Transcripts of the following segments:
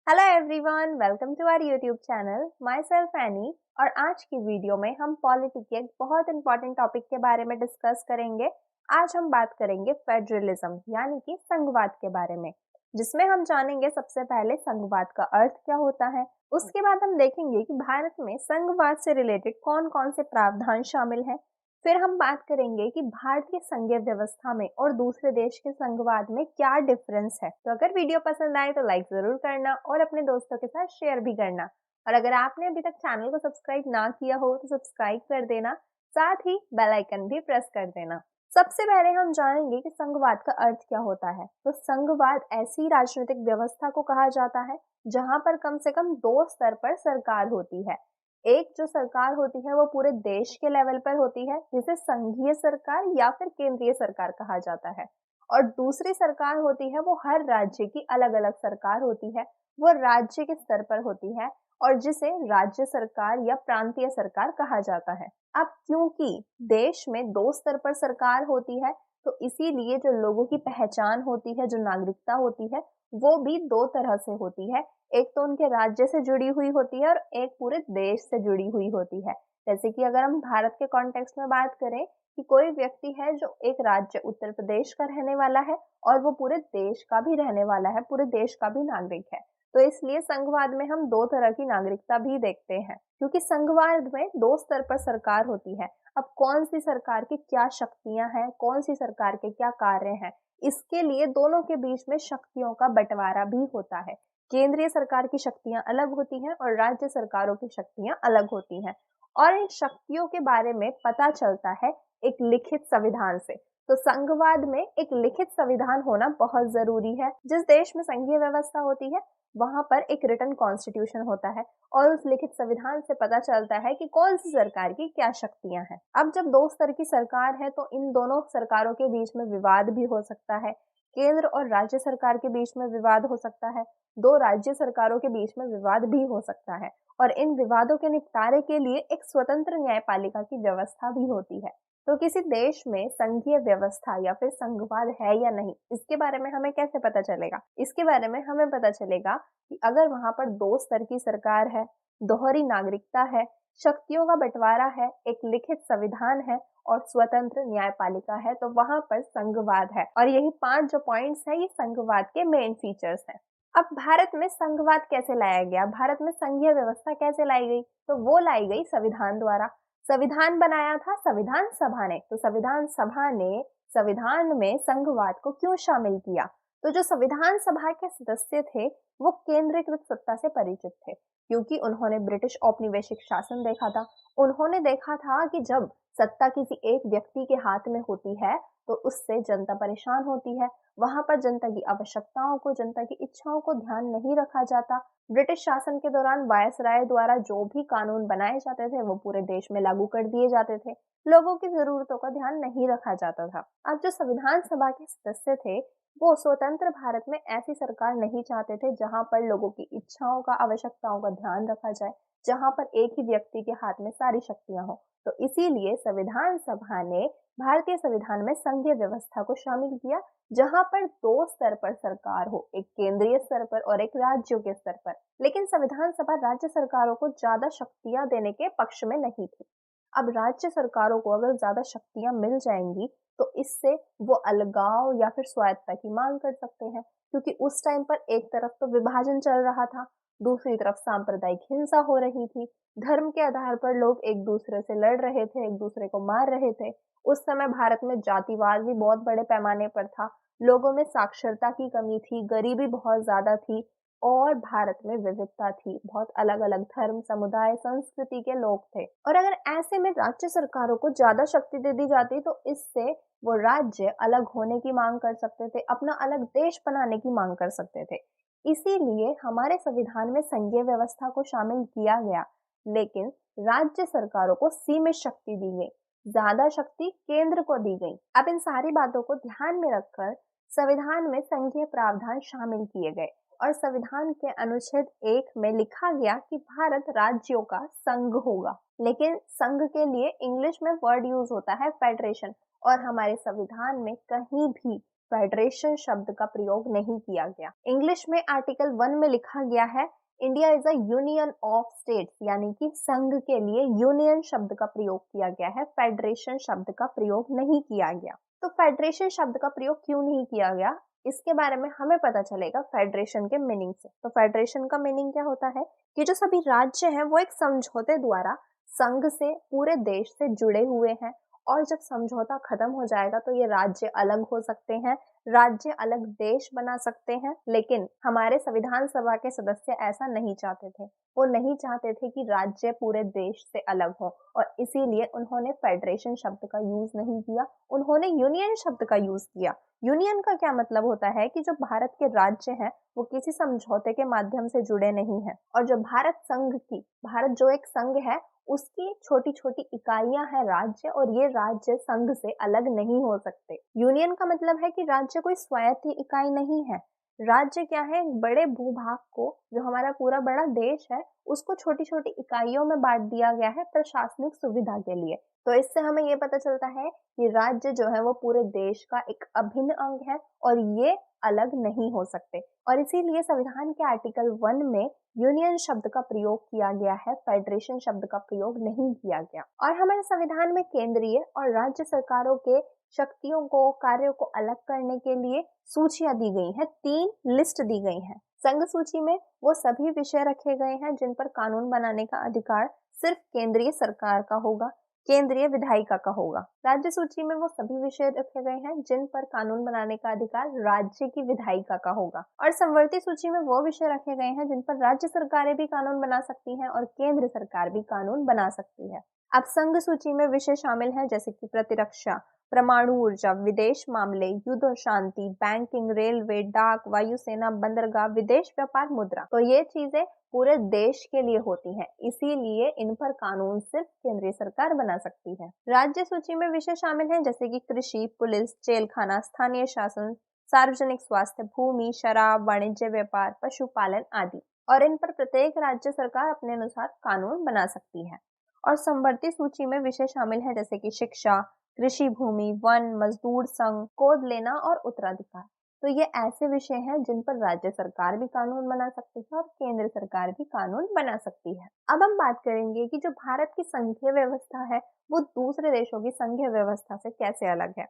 Hello everyone, welcome to our YouTube channel. Myself Annie. और आज की video में हम पॉलिटी के एक बहुत इंपॉर्टेंट टॉपिक के बारे में डिस्कस करेंगे। आज हम बात करेंगे फेडरलिज्म यानी कि संघवाद के बारे में, जिसमें हम जानेंगे सबसे पहले संघवाद का अर्थ क्या होता है। उसके बाद हम देखेंगे कि भारत में संघवाद से रिलेटेड कौन कौन से प्रावधान शामिल हैं। फिर हम बात करेंगे कि भारतीय संघीय व्यवस्था में और दूसरे देश के संघवाद में क्या डिफरेंस है। तो अगर वीडियो पसंद आए तो लाइक जरूर करना और अपने दोस्तों के साथ शेयर भी करना। और अगर आपने अभी तक चैनल को सब्सक्राइब ना किया हो तो सब्सक्राइब कर देना, साथ ही बेल आइकन भी प्रेस कर देना। सबसे पहले हम जानेंगे कि संघवाद का अर्थ क्या होता है। तो संघवाद ऐसी राजनीतिक व्यवस्था को कहा जाता है जहां पर कम से कम दो स्तर पर सरकार होती है। एक जो सरकार होती है वो पूरे देश के लेवल पर होती है, जिसे संघीय सरकार या फिर केंद्रीय सरकार कहा जाता है। और दूसरी सरकार होती है वो हर राज्य की अलग अलग सरकार होती है, वो राज्य के स्तर पर होती है और जिसे राज्य सरकार या प्रांतीय सरकार कहा जाता है। अब क्योंकि देश में दो स्तर पर सरकार होती है, तो इसीलिए जो लोगों की पहचान होती है, जो नागरिकता होती है, वो भी दो तरह से होती है। एक तो उनके राज्य से जुड़ी हुई होती है और एक पूरे देश से जुड़ी हुई होती है। जैसे कि अगर हम भारत के कॉन्टेक्स्ट में बात करें कि कोई व्यक्ति है जो एक राज्य उत्तर प्रदेश का रहने वाला है और वो पूरे देश का भी रहने वाला है, पूरे देश का भी नागरिक है, तो इसलिए संघवाद में हम दो तरह की नागरिकता भी देखते हैं, क्योंकि संघवाद में दो स्तर पर सरकार होती है। अब कौन सी सरकार की क्या शक्तियां हैं, कौन सी सरकार के क्या कार्य हैं, इसके लिए दोनों के बीच में शक्तियों का बंटवारा भी होता है। केंद्रीय सरकार की शक्तियां अलग होती हैं और राज्य सरकारों की शक्तियां अलग होती हैं। और इन शक्तियों के बारे में पता चलता है एक लिखित संविधान से। तो संघवाद में एक लिखित संविधान होना बहुत जरूरी है। जिस देश में संघीय व्यवस्था होती है वहां पर एक रिटन कॉन्स्टिट्यूशन होता है और उस लिखित संविधान से पता चलता है कि कौन सी सरकार की क्या शक्तियां हैं। अब जब दो स्तर की सरकार है तो इन दोनों सरकारों के बीच में विवाद भी हो सकता है। केंद्र और राज्य सरकार के बीच में विवाद हो सकता है, दो राज्य सरकारों के बीच में विवाद भी हो सकता है। और इन विवादों के निपटारे के लिए एक स्वतंत्र न्यायपालिका की व्यवस्था भी होती है। तो किसी देश में संघीय व्यवस्था या फिर संघवाद है या नहीं, इसके बारे में हमें कैसे पता चलेगा? इसके बारे में हमें पता चलेगा कि अगर वहां पर दो स्तर की सरकार है, दोहरी नागरिकता है, शक्तियों का बंटवारा है, एक लिखित संविधान है और स्वतंत्र न्यायपालिका है, तो वहां पर संघवाद है। और यही 5 जो पॉइंट्स हैं, ये संघवाद के मेन फीचर्स हैं। अब भारत में संघवाद कैसे लाया गया, भारत में संघीय व्यवस्था कैसे लाई गई? तो वो लाई गई संविधान द्वारा। संविधान बनाया था संविधान सभा ने। तो संविधान सभा ने संविधान में संघवाद को क्यों शामिल किया? तो जो संविधान सभा के सदस्य थे वो केंद्रीकृत सत्ता से परिचित थे, क्योंकि उन्होंने ब्रिटिश औपनिवेशिक शासन देखा था। उन्होंने देखा था कि जब सत्ता किसी एक व्यक्ति के हाथ में होती है तो उससे जनता परेशान होती है, वहां पर जनता की आवश्यकताओं को, जनता की इच्छाओं को ध्यान नहीं रखा जाता। ब्रिटिश शासन के दौरान वायसराय द्वारा जो भी कानून बनाए जाते थे वो पूरे देश में लागू कर दिए जाते थे, लोगों की जरूरतों का ध्यान नहीं रखा जाता था। अब जो संविधान सभा के सदस्य थे वो स्वतंत्र भारत में ऐसी सरकार नहीं चाहते थे जहां पर लोगों की इच्छाओं का, आवश्यकताओं का ध्यान रखा जाए, जहां पर एक ही व्यक्ति के हाथ में सारी शक्तियां हो। तो इसीलिए संविधान सभा ने भारतीय संविधान में संघीय व्यवस्था को शामिल किया, जहां पर दो स्तर पर सरकार हो, एक केंद्रीय स्तर पर और एक राज्यों के स्तर पर। लेकिन संविधान सभा राज्य सरकारों को ज्यादा शक्तियां देने के पक्ष में नहीं थी। अब राज्य सरकारों को अगर ज्यादा शक्तियां मिल जाएंगी तो इससे वो अलगाव या फिर स्वायत्तता की मांग कर सकते हैं, क्योंकि उस टाइम पर एक तरफ तो विभाजन चल रहा था, दूसरी तरफ सांप्रदायिक हिंसा हो रही थी, धर्म के आधार पर लोग एक दूसरे से लड़ रहे थे, एक दूसरे को मार रहे थे। उस समय भारत में जातिवाद भी बहुत बड़े पैमाने पर था, लोगों में साक्षरता की कमी थी, गरीबी बहुत ज्यादा थी और भारत में विविधता थी, बहुत अलग अलग धर्म, समुदाय, संस्कृति के लोग थे। और अगर ऐसे में राज्य सरकारों को ज्यादा शक्ति दे दी जाती तो इससे वो राज्य अलग होने की मांग कर सकते थे, अपना अलग देश बनाने की मांग कर सकते थे। इसीलिए हमारे संविधान में संघीय व्यवस्था को शामिल किया गया, लेकिन राज्य सरकारों को सीमित शक्ति दी गई, ज्यादा शक्ति केंद्र को दी गई। अब इन सारी बातों को ध्यान में रखकर संविधान में संघीय प्रावधान शामिल किए गए और संविधान के अनुच्छेद 1 में लिखा गया कि भारत राज्यों का संघ होगा। लेकिन संघ के लिए इंग्लिश में वर्ड यूज होता है फेडरेशन, और हमारे संविधान में कहीं भी फेडरेशन शब्द का प्रयोग नहीं किया गया। इंग्लिश में आर्टिकल 1 में लिखा गया है India is a union of states, यानी कि संघ के लिए यूनियन शब्द का प्रयोग किया गया है, फेडरेशन शब्द का प्रयोग नहीं किया गया। तो फेडरेशन शब्द का प्रयोग क्यों नहीं किया गया, इसके बारे में हमें पता चलेगा फेडरेशन के मीनिंग से। तो फेडरेशन का मीनिंग क्या होता है कि जो सभी राज्य हैं वो एक समझौते द्वारा संघ से, पूरे देश से जुड़े हुए हैं, और जब समझौता खत्म हो जाएगा तो ये राज्य अलग हो सकते हैं, राज्य अलग देश बना सकते हैं। लेकिन हमारे संविधान सभा के सदस्य ऐसा नहीं चाहते थे। वो नहीं चाहते थे कि राज्य पूरे देश से अलग हो, और इसीलिए उन्होंने फेडरेशन शब्द का यूज नहीं किया, उन्होंने यूनियन शब्द का यूज किया। यूनियन का क्या मतलब होता है कि जो भारत के राज्य हैं वो किसी समझौते के माध्यम से जुड़े नहीं हैं, और जो भारत जो एक संघ है उसकी छोटी छोटी इकाइयां हैं राज्य, और ये राज्य संघ से अलग नहीं हो सकते। यूनियन का मतलब है कि राज्य कोई स्वायत्त इकाई नहीं है। राज्य क्या है, बड़े भूभाग को, जो हमारा पूरा बड़ा देश है, उसको छोटी छोटी इकाइयों में बांट दिया गया है प्रशासनिक सुविधा के लिए। तो इससे हमें ये पता चलता है कि राज्य जो है वो पूरे देश का एक अभिन्न अंग है और ये अलग नहीं हो सकते, और इसीलिए संविधान के आर्टिकल 1 में यूनियन शब्द का प्रयोग किया गया है, फेडरेशन शब्द का प्रयोग नहीं किया गया। और हमारे संविधान में केंद्रीय और राज्य सरकारों के शक्तियों को, कार्यों को अलग करने के लिए सूचियां दी गई हैं, 3 लिस्ट दी गई हैं। संघ सूची में वो सभी विषय रखे गए हैं जिन पर कानून बनाने का अधिकार सिर्फ केंद्रीय सरकार का होगा, केंद्रीय विधायिका का होगा। राज्य सूची में वो सभी विषय रखे गए हैं जिन पर कानून बनाने का अधिकार राज्य की विधायिका का होगा, और समवर्ती सूची में वो विषय रखे गए हैं जिन पर राज्य सरकारें भी कानून बना सकती हैं और केंद्र सरकार भी कानून बना सकती है। अब संघ सूची में विषय शामिल हैं जैसे कि प्रतिरक्षा, परमाणु ऊर्जा, विदेश मामले, युद्ध और शांति, बैंकिंग, रेलवे, डाक, वायुसेना, बंदरगाह, विदेश व्यापार, मुद्रा। तो ये चीजें पूरे देश के लिए होती हैं, इसीलिए इन पर कानून सिर्फ केंद्रीय सरकार बना सकती है। राज्य सूची में विषय शामिल हैं जैसे कि कृषि, पुलिस, जेल खाना, स्थानीय शासन, सार्वजनिक स्वास्थ्य, भूमि, शराब, वाणिज्य, व्यापार, पशुपालन आदि, और इन पर प्रत्येक राज्य सरकार अपने अनुसार कानून बना सकती है। और समवर्ती सूची में विषय शामिल हैं जैसे कि शिक्षा, कृषि भूमि, वन, मजदूर संघ, गोद लेना और उत्तराधिकार। तो ये ऐसे विषय हैं जिन पर राज्य सरकार भी कानून बना सकती है और केंद्र सरकार भी कानून बना सकती है। अब हम बात करेंगे कि जो भारत की संघीय व्यवस्था है वो दूसरे देशों की संघीय व्यवस्था से कैसे अलग है।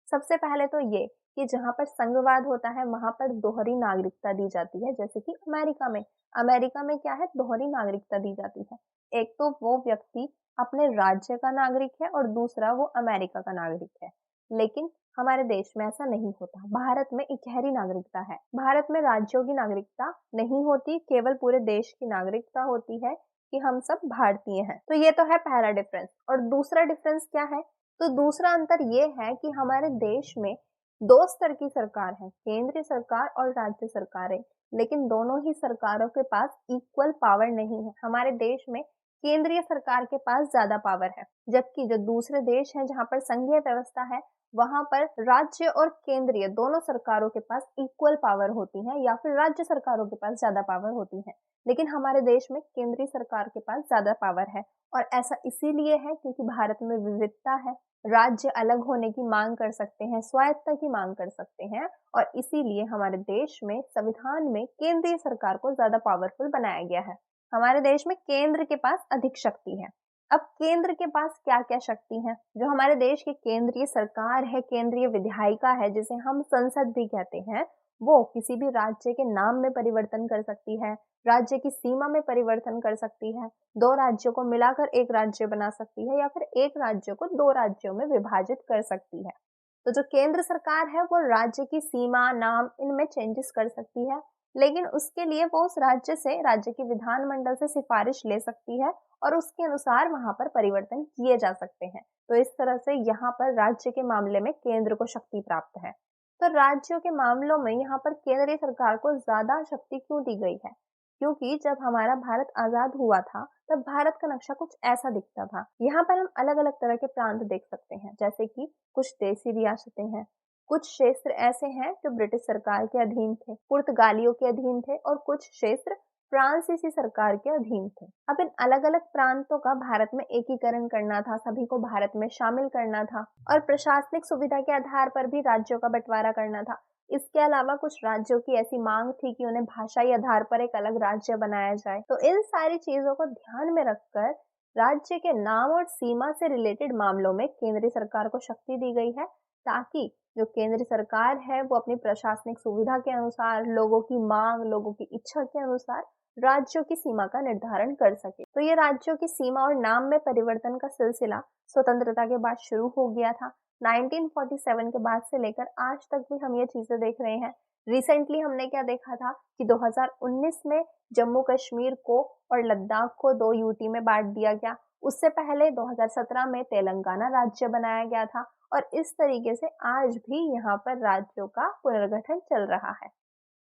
सबसे पहले तो ये कि जहाँ पर संघवाद होता है वहां पर दोहरी नागरिकता दी जाती है, जैसे कि अमेरिका में क्या है, दोहरी नागरिकता दी जाती है। एक तो वो व्यक्ति अपने राज्य का नागरिक है और दूसरा वो अमेरिका का नागरिक है। लेकिन हमारे देश में ऐसा नहीं होता। भारत में इकहरी नागरिकता है। भारत में राज्यों की नागरिकता नहीं होती, केवल पूरे देश की नागरिकता होती है कि हम सब भारतीय हैं। तो ये तो है पहला डिफरेंस। और दूसरा डिफरेंस क्या है, तो दूसरा अंतर ये है कि हमारे देश में 2 स्तर की सरकार है, केंद्रीय सरकार और राज्य सरकारें, लेकिन दोनों ही सरकारों के पास इक्वल पावर नहीं है। हमारे देश में केंद्रीय सरकार के पास ज्यादा पावर है, जबकि जो दूसरे देश हैं जहां पर संघीय व्यवस्था है वहां पर राज्य और केंद्रीय दोनों सरकारों के पास इक्वल पावर होती है, या फिर राज्य सरकारों के पास ज्यादा पावर होती है। लेकिन हमारे देश में केंद्रीय सरकार के पास ज्यादा पावर है, और ऐसा इसीलिए है क्योंकि भारत में विविधता है। राज्य अलग होने की मांग कर सकते हैं, स्वायत्तता की मांग कर सकते हैं, और इसीलिए हमारे देश में संविधान में केंद्रीय सरकार को ज्यादा पावरफुल बनाया गया है। हमारे देश में केंद्र के पास अधिक शक्ति है। अब केंद्र के पास क्या क्या शक्ति है, जो हमारे देश की केंद्रीय सरकार है, केंद्रीय विधायिका है, जिसे हम संसद भी कहते हैं, वो किसी भी राज्य के नाम में परिवर्तन कर सकती है, राज्य की सीमा में परिवर्तन कर सकती है, 2 राज्यों को मिलाकर एक राज्य बना सकती है, या फिर एक राज्य को 2 राज्यों में विभाजित कर सकती है। तो जो केंद्र सरकार है वो राज्य की सीमा, नाम, इनमें चेंजेस कर सकती है, लेकिन उसके लिए वो उस राज्य से, राज्य की विधानमंडल से सिफारिश ले सकती है और उसके अनुसार वहां पर परिवर्तन किए जा सकते हैं। तो इस तरह से यहाँ पर राज्य के मामले में केंद्र को शक्ति प्राप्त है। तो राज्यों के मामलों में यहाँ पर केंद्रीय सरकार को ज्यादा शक्ति क्यों दी गई है, क्योंकि जब हमारा भारत आजाद हुआ था तब भारत का नक्शा कुछ ऐसा दिखता था। यहाँ पर हम अलग अलग तरह के प्रांत देख सकते हैं, जैसे कि कुछ देसी रियासतें हैं, कुछ क्षेत्र ऐसे हैं जो ब्रिटिश सरकार के अधीन थे, पुर्तगालियों के अधीन थे, और कुछ क्षेत्र फ्रांसीसी सरकार के अधीन थे। अब इन अलग अलग प्रांतों का भारत में एकीकरण करना था, सभी को भारत में शामिल करना था और प्रशासनिक सुविधा के आधार पर भी राज्यों का बंटवारा करना था। इसके अलावा कुछ राज्यों की ऐसी मांग थी कि उन्हें भाषाई आधार पर एक अलग राज्य बनाया जाए। तो इन सारी चीजों को ध्यान में रखकर राज्य के नाम और सीमा से रिलेटेड मामलों में केंद्रीय सरकार को शक्ति दी गई है, ताकि जो केंद्र सरकार है वो अपनी प्रशासनिक सुविधा के अनुसार, लोगों की मांग, लोगों की इच्छा के अनुसार राज्यों की सीमा का निर्धारण कर सके। तो ये राज्यों की सीमा और नाम में परिवर्तन का सिलसिला स्वतंत्रता के बाद शुरू हो गया था। 1947 के बाद से लेकर आज तक भी हम ये चीजें देख रहे हैं। रिसेंटली हमने क्या देखा था कि 2019 में जम्मू कश्मीर को और लद्दाख को 2 यूटी में बांट दिया गया। उससे पहले 2017 में तेलंगाना राज्य बनाया गया था और इस तरीके से आज भी यहाँ पर राज्यों का पुनर्गठन चल रहा है।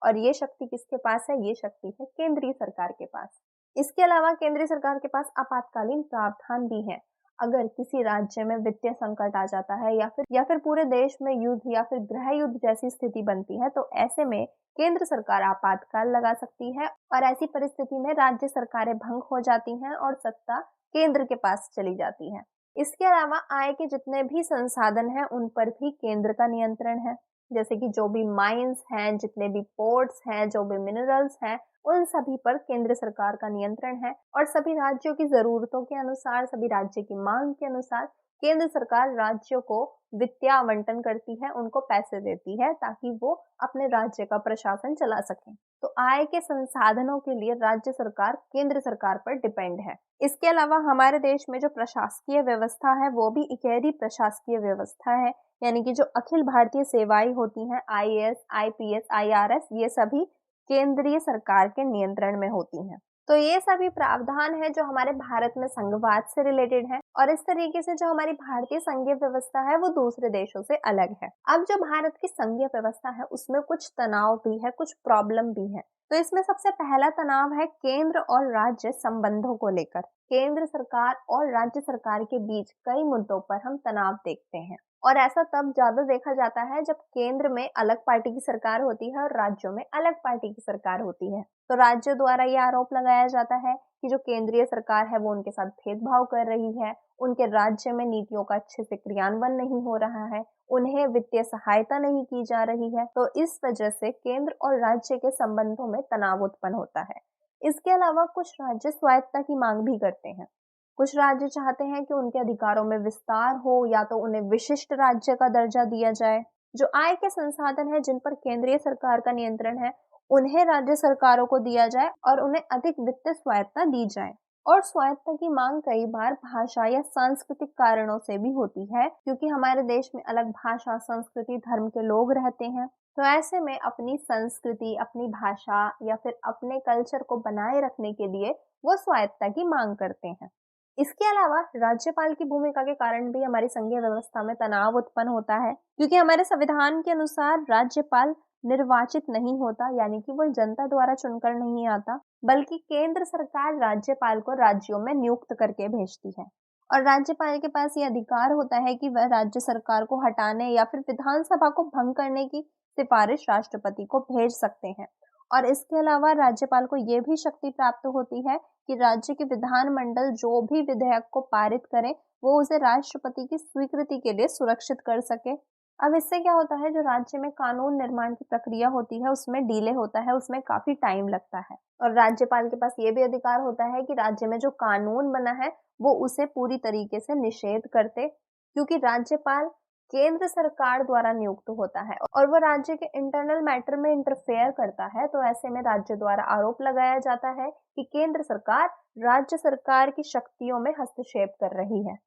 और ये शक्ति किसके पास है? ये शक्ति है केंद्रीय सरकार के पास। इसके अलावा केंद्रीय सरकार के पास आपातकालीन प्रावधान भी है। अगर किसी राज्य में वित्तीय संकट आ जाता है या फिर पूरे देश में युद्ध या फिर गृह युद्ध जैसी स्थिति बनती है, तो ऐसे में केंद्र सरकार आपातकाल लगा सकती है और ऐसी परिस्थिति में राज्य सरकारें भंग हो जाती हैं और सत्ता केंद्र के पास चली जाती है। इसके अलावा आय के जितने भी संसाधन हैं उन पर भी केंद्र का नियंत्रण है, जैसे कि जो भी माइंस हैं, जितने भी पोर्ट्स हैं, जो भी मिनरल्स हैं, उन सभी पर केंद्र सरकार का नियंत्रण है और सभी राज्यों की जरूरतों के अनुसार, सभी राज्य की मांग के अनुसार केंद्र सरकार राज्यों को वित्तीय आवंटन करती है, उनको पैसे देती है ताकि वो अपने राज्य का प्रशासन चला सके। तो आय के संसाधनों के लिए राज्य सरकार केंद्र सरकार पर डिपेंड है। इसके अलावा हमारे देश में जो प्रशासकीय व्यवस्था है वो भी इकहरी प्रशासकीय व्यवस्था है, यानी कि जो अखिल भारतीय सेवाएं होती हैं, आईएएस, आईपीएस, आईआरएस, ये सभी केंद्रीय सरकार के नियंत्रण में होती हैं। तो ये सभी प्रावधान है जो हमारे भारत में संघवाद से रिलेटेड है और इस तरीके से जो हमारी भारतीय संघीय व्यवस्था है वो दूसरे देशों से अलग है। अब जो भारत की संघीय व्यवस्था है उसमें कुछ तनाव भी है, कुछ प्रॉब्लम भी है। तो इसमें सबसे पहला तनाव है केंद्र और राज्य संबंधों को लेकर। केंद्र सरकार और राज्य सरकार के बीच कई मुद्दों पर हम तनाव देखते हैं और ऐसा तब ज्यादा देखा जाता है जब केंद्र में अलग पार्टी की सरकार होती है और राज्यों में अलग पार्टी की सरकार होती है। तो राज्य द्वारा यह आरोप लगाया जाता है कि जो केंद्रीय सरकार है वो उनके साथ भेदभाव कर रही है, उनके राज्य में नीतियों का अच्छे से क्रियान्वयन नहीं हो रहा है, उन्हें वित्तीय सहायता नहीं की जा रही है। तो इस वजह से केंद्र और राज्य के संबंधों में तनाव उत्पन्न होता है। इसके अलावा कुछ राज्य स्वायत्तता की मांग भी करते हैं। कुछ राज्य चाहते हैं कि उनके अधिकारों में विस्तार हो या तो उन्हें विशिष्ट राज्य का दर्जा दिया जाए। जो आय के संसाधन है जिन पर केंद्रीय सरकार का नियंत्रण है उन्हें राज्य सरकारों को दिया जाए और उन्हें अधिक वित्तीय स्वायत्तता दी जाए। और स्वायत्तता की मांग कई बार भाषा या सांस्कृतिक कारणों से भी होती है, क्योंकि हमारे देश में अलग भाषा, संस्कृति, धर्म के लोग रहते हैं। तो ऐसे में अपनी संस्कृति, अपनी भाषा या फिर अपने कल्चर को बनाए रखने के लिए वो स्वायत्तता की मांग करते हैं। इसके अलावा राज्यपाल की भूमिका के कारण भी हमारी संघीय व्यवस्था में तनाव उत्पन्न होता है, क्योंकि हमारे संविधान के अनुसार राज्यपाल निर्वाचित नहीं होता, यानी कि वो जनता द्वारा चुनकर नहीं आता, बल्कि केंद्र सरकार राज्यपाल को राज्यों में नियुक्त करके भेजती है और राज्यपाल के पास ये अधिकार होता है कि वह राज्य सरकार को हटाने या फिर विधानसभा को भंग करने की सिफारिश राष्ट्रपति को भेज सकते हैं। और इसके अलावा राज्यपाल को ये भी शक्ति प्राप्त होती है कि राज्य के विधानमंडल जो भी विधेयक को पारित करे वो उसे राष्ट्रपति की स्वीकृति के लिए सुरक्षित कर सके। अब इससे क्या होता है, जो राज्य में कानून निर्माण की प्रक्रिया होती है उसमें डिले होता है, उसमें काफी टाइम लगता है। और राज्यपाल के पास ये भी अधिकार होता है कि राज्य में जो कानून बना है वो उसे पूरी तरीके से निषेध करते, क्योंकि राज्यपाल केंद्र सरकार द्वारा नियुक्त होता है और वो राज्य के इंटरनल मैटर में इंटरफेयर करता है। तो ऐसे में राज्य द्वारा आरोप लगाया जाता है कि केंद्र सरकार राज्य सरकार की शक्तियों में हस्तक्षेप कर रही है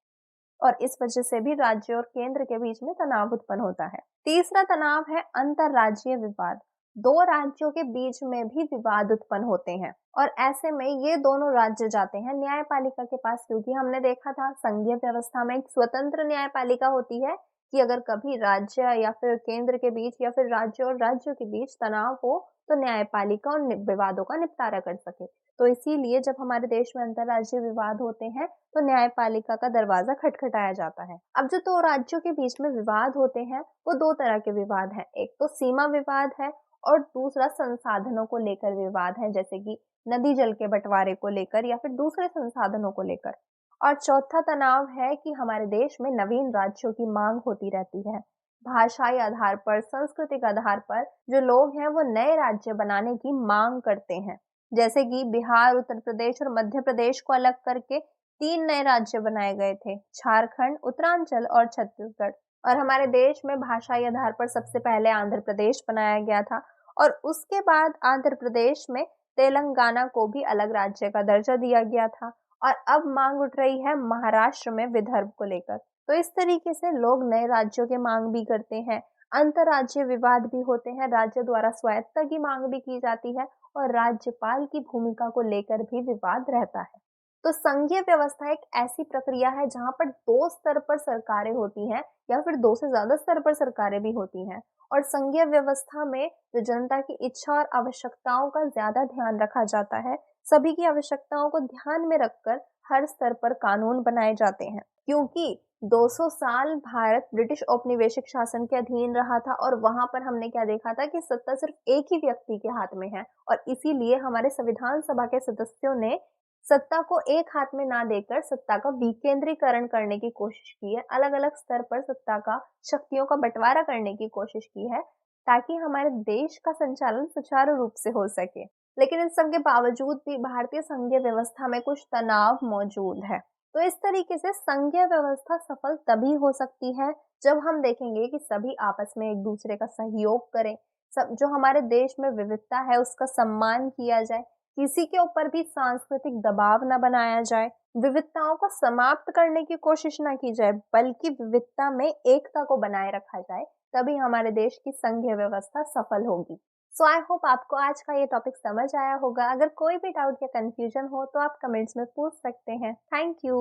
और इस वजह से भी राज्य और केंद्र के बीच में तनाव उत्पन्न होता है। तीसरा तनाव है अंतर्राज्यीय विवाद। दो राज्यों के बीच में भी विवाद उत्पन्न होते हैं और ऐसे में ये दोनों राज्य जाते हैं न्यायपालिका के पास, क्योंकि हमने देखा था संघीय व्यवस्था में एक स्वतंत्र न्यायपालिका होती है कि अगर कभी राज्य या फिर केंद्र के बीच या फिर राज्य और राज्यों के बीच तनाव हो तो न्यायपालिका उन विवादों का निपटारा कर सके। तो इसीलिए जब हमारे देश में अंतर्राज्यीय विवाद होते हैं तो न्यायपालिका का दरवाजा खटखटाया जाता है। अब जो दो राज्यों के बीच में विवाद होते हैं वो दो तरह के विवाद हैं, एक तो सीमा विवाद है और दूसरा संसाधनों को लेकर विवाद है, जैसे कि नदी जल के बंटवारे को लेकर या फिर दूसरे संसाधनों को लेकर। और चौथा तनाव है कि हमारे देश में नवीन राज्यों की मांग होती रहती है। भाषाई आधार पर, सांस्कृतिक आधार पर जो लोग हैं वो नए राज्य बनाने की मांग करते हैं। जैसे कि बिहार, उत्तर प्रदेश और मध्य प्रदेश को अलग करके 3 नए राज्य बनाए गए थे, झारखंड, उत्तरांचल और छत्तीसगढ़। और हमारे देश में भाषाई आधार पर सबसे पहले आंध्र प्रदेश बनाया गया था और उसके बाद आंध्र प्रदेश में तेलंगाना को भी अलग राज्य का दर्जा दिया गया था। और अब मांग उठ रही है महाराष्ट्र में विदर्भ को लेकर। तो इस तरीके से लोग नए राज्यों की मांग भी करते हैं, अंतर्राज्यीय विवाद भी होते हैं, राज्य द्वारा स्वायत्तता की मांग भी की जाती है और राज्यपाल की भूमिका को लेकर भी विवाद रहता है। तो संघीय व्यवस्था एक ऐसी प्रक्रिया है जहां पर 2 स्तर पर सरकारें होती हैं या फिर 2 से ज्यादा स्तर पर सरकारें भी होती हैं। और संघीय व्यवस्था में जो जनता की इच्छा और आवश्यकताओं का ज्यादा ध्यान रखा जाता है, सभी की आवश्यकताओं को ध्यान में रखकर हर स्तर पर कानून बनाए जाते हैं। क्योंकि 200 साल भारत ब्रिटिश औपनिवेशिक शासन के अधीन रहा था और वहां पर हमने क्या देखा था कि सत्ता सिर्फ एक ही व्यक्ति के हाथ में है और इसीलिए हमारे संविधान सभा के सदस्यों ने सत्ता को एक हाथ में ना देकर सत्ता का विकेंद्रीकरण करने की कोशिश की है, अलग अलग स्तर पर सत्ता का, शक्तियों का बंटवारा करने की कोशिश की है ताकि हमारे देश का संचालन सुचारू रूप से हो सके। लेकिन इन सब के बावजूद भी भारतीय संघीय व्यवस्था में कुछ तनाव मौजूद है। तो इस तरीके से संघीय व्यवस्था सफल तभी हो सकती है जब हम देखेंगे कि सभी आपस में एक दूसरे का सहयोग करें, सब जो हमारे देश में विविधता है उसका सम्मान किया जाए, किसी के ऊपर भी सांस्कृतिक दबाव न बनाया जाए, विविधताओं को समाप्त करने की कोशिश ना की जाए, बल्कि विविधता में एकता को बनाए रखा जाए, तभी हमारे देश की संघीय व्यवस्था सफल होगी। सो आई होप आपको आज का ये टॉपिक समझ आया होगा। अगर कोई भी डाउट या कंफ्यूजन हो तो आप कमेंट्स में पूछ सकते हैं। Thank you.